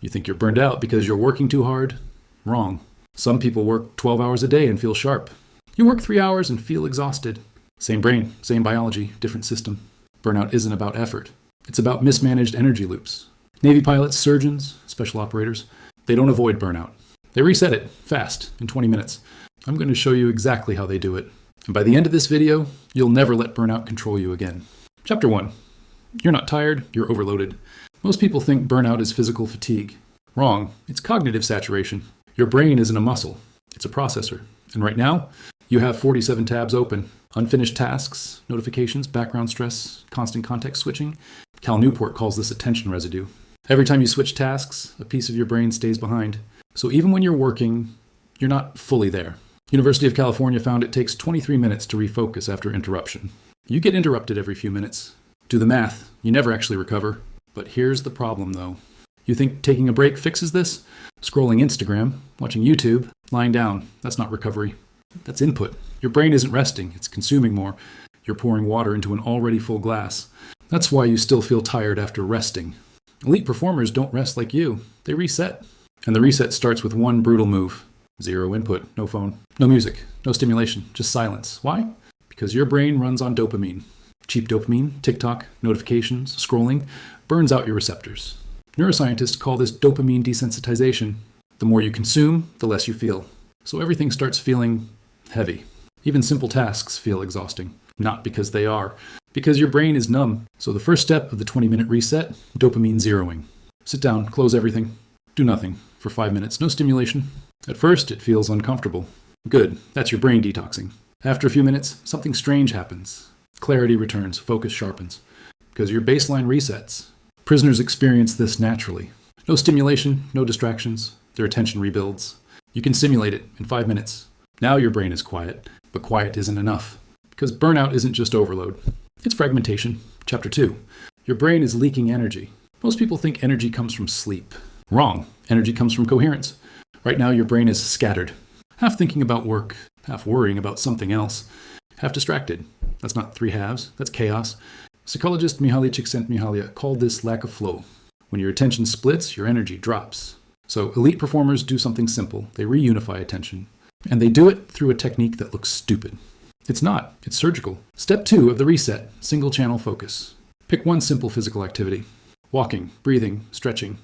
You think you're burned out because you're working too hard? Wrong. Some people work 12 hours a day and feel sharp. You work 3 hours and feel exhausted. Same brain, same biology, different system. Burnout isn't about effort. It's about mismanaged energy loops. Navy pilots, surgeons, special operators, they don't avoid burnout. They reset it fast in 20 minutes. I'm going to show you exactly how they do it. And by the end of this video, you'll never let burnout control you again. Chapter 1. You're not tired, you're overloaded. Most people think burnout is physical fatigue. Wrong. It's cognitive saturation. Your brain isn't a muscle. It's a processor. And right now, you have 47 tabs open. Unfinished tasks, notifications, background stress, constant context switching. Cal Newport calls this attention residue. Every time you switch tasks, a piece of your brain stays behind. So even when you're working, you're not fully there. University of California found it takes 23 minutes to refocus after interruption. You get interrupted every few minutes. Do the math. You never actually recover. But here's the problem, though. You think taking a break fixes this? Scrolling Instagram, watching YouTube, lying down. That's not recovery. That's input. Your brain isn't resting. It's consuming more. You're pouring water into an already full glass. That's why you still feel tired after resting. Elite performers don't rest like you. They reset. And the reset starts with one brutal move. Zero input, no phone, no music, no stimulation, just silence. Why? Because your brain runs on dopamine. Cheap dopamine, TikTok, notifications, scrolling, burns out your receptors. Neuroscientists call this dopamine desensitization. The more you consume, the less you feel. So everything starts feeling heavy. Even simple tasks feel exhausting. Not because they are, because your brain is numb. So the first step of the 20-minute reset, dopamine zeroing. Sit down, close everything, do nothing for 5 minutes, no stimulation. At first, it feels uncomfortable. Good, that's your brain detoxing. After a few minutes, something strange happens. Clarity returns, focus sharpens. Because your baseline resets. Prisoners experience this naturally. No stimulation, no distractions, their attention rebuilds. You can simulate it in 5 minutes. Now your brain is quiet, but quiet isn't enough. Because burnout isn't just overload. It's fragmentation. Chapter 2. Your brain is leaking energy. Most people think energy comes from sleep. Wrong. Energy comes from coherence. Right now your brain is scattered. Half thinking about work, half worrying about something else, half distracted. That's not three halves, that's chaos. Psychologist Mihaly Csikszentmihalyi called this lack of flow. When your attention splits, your energy drops. So elite performers do something simple. They reunify attention. And they do it through a technique that looks stupid. It's not. It's surgical. Step 2 of the reset, single channel focus. Pick one simple physical activity. Walking, breathing, stretching,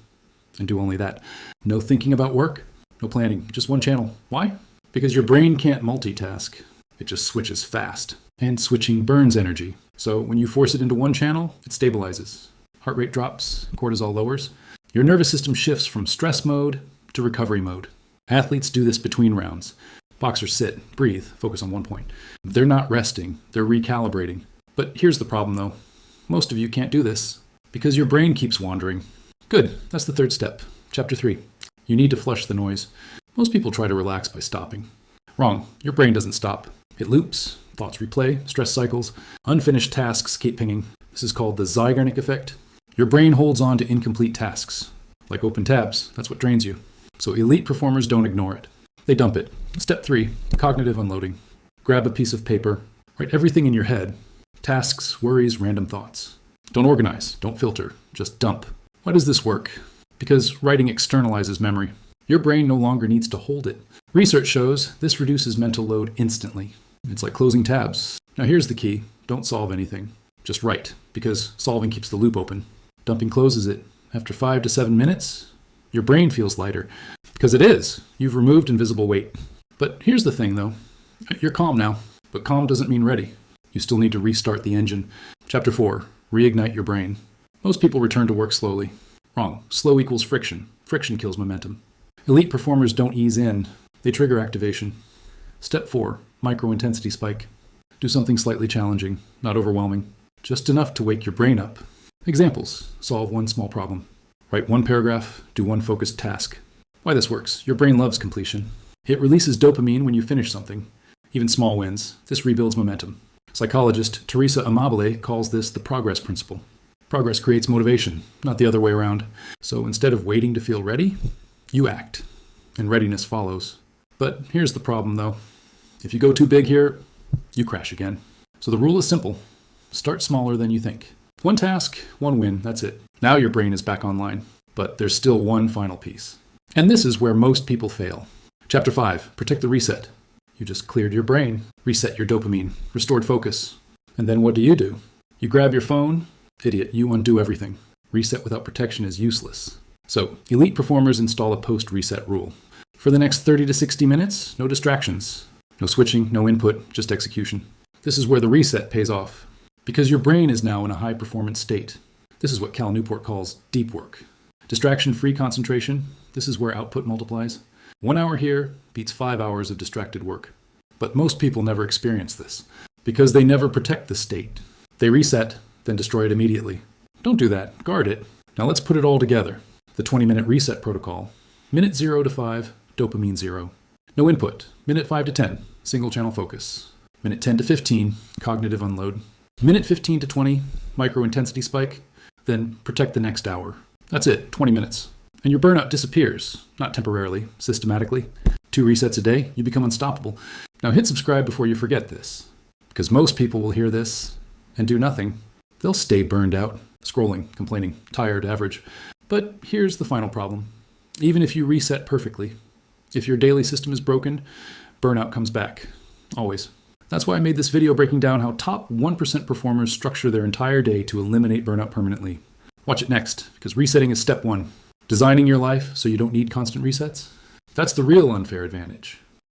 and do only that. No thinking about work, no planning, just one channel. Why? Because your brain can't multitask. It just switches fast. And switching burns energy. So when you force it into one channel, it stabilizes. Heart rate drops, cortisol lowers. Your nervous system shifts from stress mode to recovery mode. Athletes do this between rounds. Boxers sit, breathe, focus on one point. They're not resting, they're recalibrating. But here's the problem though. Most of you can't do this because your brain keeps wandering. Good, that's the third step. Chapter 3. You need to flush the noise. Most people try to relax by stopping. Wrong, your brain doesn't stop. It loops, thoughts replay, stress cycles, unfinished tasks keep pinging. This is called the Zeigarnik effect. Your brain holds on to incomplete tasks. Like open tabs, that's what drains you. So elite performers don't ignore it. They dump it. Step 3, cognitive unloading. Grab a piece of paper, write everything in your head. Tasks, worries, random thoughts. Don't organize, don't filter, just dump. Why does this work? Because writing externalizes memory. Your brain no longer needs to hold it. Research shows this reduces mental load instantly. It's like closing tabs. Now here's the key. Don't solve anything. Just write, because solving keeps the loop open. Dumping closes it. After 5 to 7 minutes, your brain feels lighter. Because it is. You've removed invisible weight. But here's the thing though. You're calm now. But calm doesn't mean ready. You still need to restart the engine. Chapter 4. Reignite your brain. Most people return to work slowly. Wrong. Slow equals friction. Friction kills momentum. Elite performers don't ease in. They trigger activation. Step 4. Micro-intensity spike. Do something slightly challenging, not overwhelming. Just enough to wake your brain up. Examples. Solve one small problem. Write one paragraph. Do one focused task. Why this works. Your brain loves completion. It releases dopamine when you finish something. Even small wins. This rebuilds momentum. Psychologist Teresa Amabile calls this the progress principle. Progress creates motivation, not the other way around. So instead of waiting to feel ready, you act. And readiness follows. But here's the problem though. If you go too big here, you crash again. So the rule is simple. Start smaller than you think. One task, one win, that's it. Now your brain is back online. But there's still one final piece. And this is where most people fail. Chapter 5, protect the reset. You just cleared your brain, reset your dopamine, restored focus. And then what do? You grab your phone. Idiot, you undo everything. Reset without protection is useless. So, elite performers install a post-reset rule. For the next 30 to 60 minutes, no distractions. No switching, no input, just execution. This is where the reset pays off. Because your brain is now in a high-performance state. This is what Cal Newport calls deep work. Distraction-free concentration, this is where output multiplies. 1 hour here beats 5 hours of distracted work. But most people never experience this, because they never protect the state. They reset, then destroy it immediately. Don't do that, guard it. Now let's put it all together. The 20-minute reset protocol. Minute 0 to 5, dopamine 0. No input. Minute 5 to 10, single channel focus. Minute 10 to 15, cognitive unload. Minute 15 to 20, micro-intensity spike. Then protect the next hour. That's it, 20 minutes. And your burnout disappears, not temporarily, systematically. 2 resets a day, you become unstoppable. Now hit subscribe before you forget this, because most people will hear this and do nothing. They'll stay burned out, scrolling, complaining, tired, average. But here's the final problem. Even if you reset perfectly, if your daily system is broken, burnout comes back. Always. That's why I made this video breaking down how top 1% performers structure their entire day to eliminate burnout permanently. Watch it next, because resetting is step 1. Designing your life so you don't need constant resets. That's the real unfair advantage.